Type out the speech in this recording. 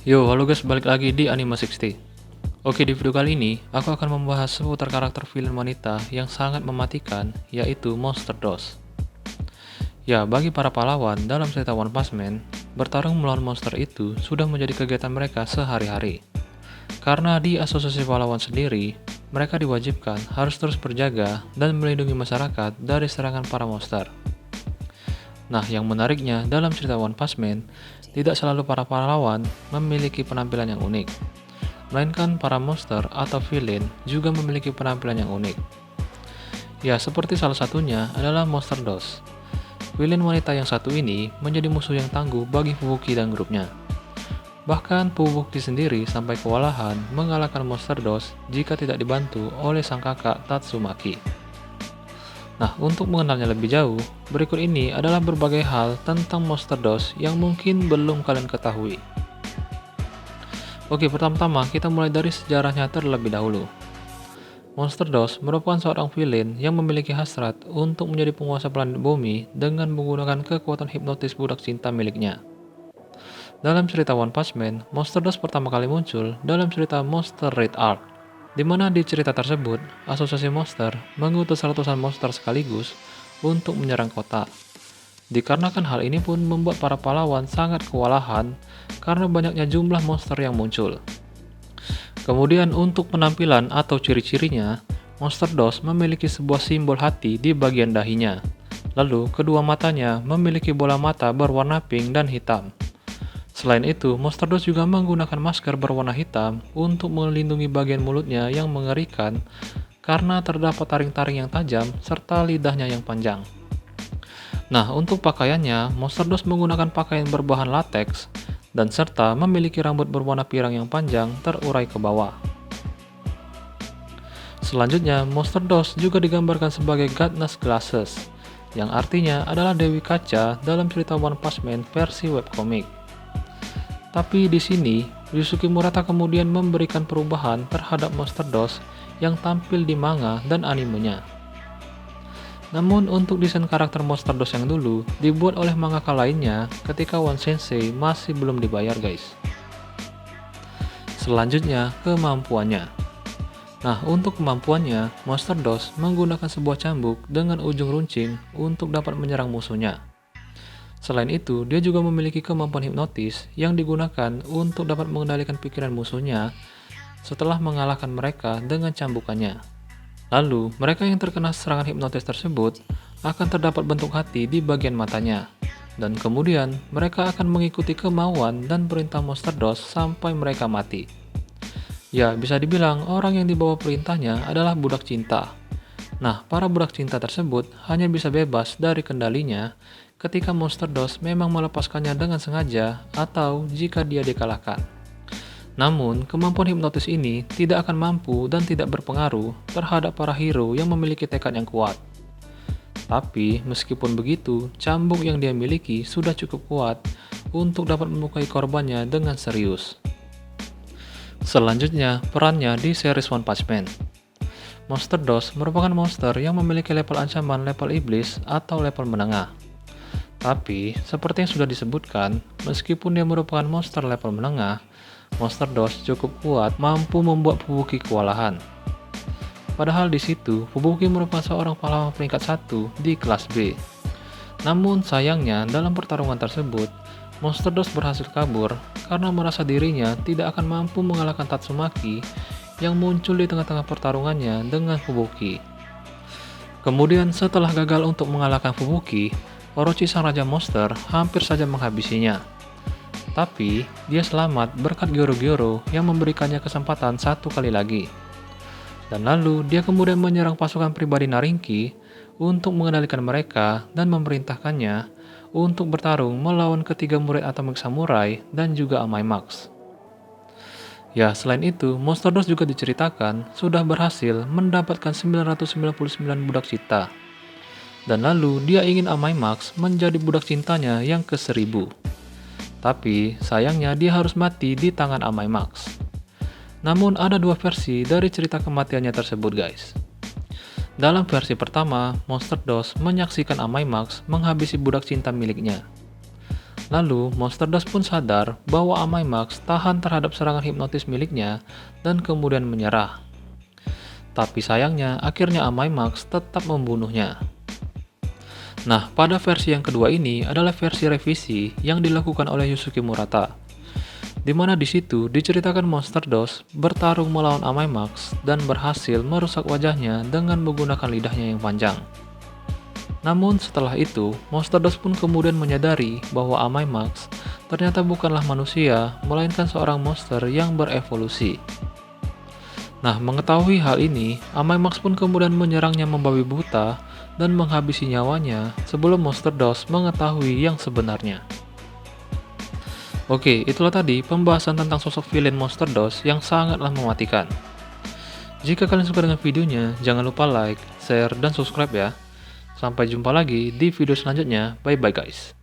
Yo, halo guys, balik lagi di Anime 60. Oke, di video kali ini, aku akan membahas seputar karakter villain wanita yang sangat mematikan, yaitu Monster DOS. Ya, bagi para pahlawan dalam cerita One Punch Man, bertarung melawan monster itu sudah menjadi kegiatan mereka sehari-hari. Karena di asosiasi pahlawan sendiri, mereka diwajibkan harus terus berjaga dan melindungi masyarakat dari serangan para monster. Nah, yang menariknya dalam cerita One Punch Man, tidak selalu para pahlawan memiliki penampilan yang unik, melainkan para monster atau villain juga memiliki penampilan yang unik. Ya, seperti salah satunya adalah Monster DOS. Villain wanita yang satu ini menjadi musuh yang tangguh bagi Fubuki dan grupnya. Bahkan Fubuki sendiri sampai kewalahan mengalahkan Monster DOS jika tidak dibantu oleh sang kakak Tatsumaki. Nah, untuk mengenalnya lebih jauh, berikut ini adalah berbagai hal tentang Monster DOS yang mungkin belum kalian ketahui. Oke, pertama-tama kita mulai dari sejarahnya terlebih dahulu. Monster DOS merupakan seorang villain yang memiliki hasrat untuk menjadi penguasa planet bumi dengan menggunakan kekuatan hipnotis budak cinta miliknya. Dalam cerita One Punch Man, Monster DOS pertama kali muncul dalam cerita Monster Red Arc, di mana di cerita tersebut, asosiasi monster mengutus ratusan monster sekaligus untuk menyerang kota. Dikarenakan hal ini pun membuat para pahlawan sangat kewalahan karena banyaknya jumlah monster yang muncul. Kemudian untuk penampilan atau ciri-cirinya, Monster DOS memiliki sebuah simbol hati di bagian dahinya. Lalu kedua matanya memiliki bola mata berwarna pink dan hitam. Selain itu, Monster DOS juga menggunakan masker berwarna hitam untuk melindungi bagian mulutnya yang mengerikan karena terdapat taring-taring yang tajam serta lidahnya yang panjang. Nah, untuk pakaiannya, Monster DOS menggunakan pakaian berbahan latex dan serta memiliki rambut berwarna pirang yang panjang terurai ke bawah. Selanjutnya, Monster DOS juga digambarkan sebagai Goddess Glasses, yang artinya adalah Dewi Kaca dalam cerita One Punch Man versi webcomic. Tapi di sini, Yusuke Murata kemudian memberikan perubahan terhadap Monster DOS yang tampil di manga dan animenya. Namun untuk desain karakter Monster DOS yang dulu dibuat oleh mangaka lainnya ketika One Sensei masih belum dibayar guys. Selanjutnya kemampuannya. Nah, untuk kemampuannya, Monster DOS menggunakan sebuah cambuk dengan ujung runcing untuk dapat menyerang musuhnya. Selain itu, dia juga memiliki kemampuan hipnotis yang digunakan untuk dapat mengendalikan pikiran musuhnya setelah mengalahkan mereka dengan cambukannya. Lalu, mereka yang terkena serangan hipnotis tersebut akan terdapat bentuk hati di bagian matanya. Dan kemudian, mereka akan mengikuti kemauan dan perintah Monster DOS sampai mereka mati. Ya, bisa dibilang orang yang dibawa perintahnya adalah budak cinta. Nah, para budak cinta tersebut hanya bisa bebas dari kendalinya ketika Monster DOS memang melepaskannya dengan sengaja atau jika dia dikalahkan. Namun, kemampuan hipnotis ini tidak akan mampu dan tidak berpengaruh terhadap para hero yang memiliki tekad yang kuat. Tapi, meskipun begitu, cambuk yang dia miliki sudah cukup kuat untuk dapat melukai korbannya dengan serius. Selanjutnya, perannya di series One Punch Man. Monster DOS merupakan monster yang memiliki level ancaman level iblis atau level menengah. Tapi, seperti yang sudah disebutkan, meskipun dia merupakan monster level menengah, Monster DOS cukup kuat mampu membuat Fubuki kewalahan. Padahal di situ, Fubuki merupakan seorang pahlawan peringkat 1 di kelas B. Namun sayangnya dalam pertarungan tersebut, Monster DOS berhasil kabur karena merasa dirinya tidak akan mampu mengalahkan Tatsumaki yang muncul di tengah-tengah pertarungannya dengan Fubuki. Kemudian setelah gagal untuk mengalahkan Fubuki, Orochi sang Raja Monster hampir saja menghabisinya. Tapi, dia selamat berkat Gyoro-Gyoro yang memberikannya kesempatan satu kali lagi. Dan lalu, dia kemudian menyerang pasukan pribadi Narinki untuk mengendalikan mereka dan memerintahkannya untuk bertarung melawan ketiga murid Atomic Samurai dan juga Amai Max. Ya, selain itu, Monster DOS juga diceritakan sudah berhasil mendapatkan 999 budak cinta. Dan lalu, dia ingin Amai Max menjadi budak cintanya yang ke-1000. Tapi, sayangnya dia harus mati di tangan Amai Max. Namun ada dua versi dari cerita kematiannya tersebut guys. Dalam versi pertama, Monster DOS menyaksikan Amai Max menghabisi budak cinta miliknya. Lalu, Monster Dust pun sadar bahwa Amai-Max tahan terhadap serangan hipnotis miliknya dan kemudian menyerah. Tapi sayangnya, akhirnya Amai-Max tetap membunuhnya. Nah, pada versi yang kedua ini adalah versi revisi yang dilakukan oleh Yusuke Murata, di mana di situ diceritakan Monster Dust bertarung melawan Amai-Max dan berhasil merusak wajahnya dengan menggunakan lidahnya yang panjang. Namun setelah itu, Monster Dust pun kemudian menyadari bahwa Amai-Max ternyata bukanlah manusia, melainkan seorang monster yang berevolusi. Nah, mengetahui hal ini, Amai-Max pun kemudian menyerangnya membabi buta dan menghabisi nyawanya sebelum Monster Dust mengetahui yang sebenarnya. Oke, itulah tadi pembahasan tentang sosok villain Monster Dust yang sangatlah mematikan. Jika kalian suka dengan videonya, jangan lupa like, share, dan subscribe ya. Sampai jumpa lagi di video selanjutnya. Bye-bye guys.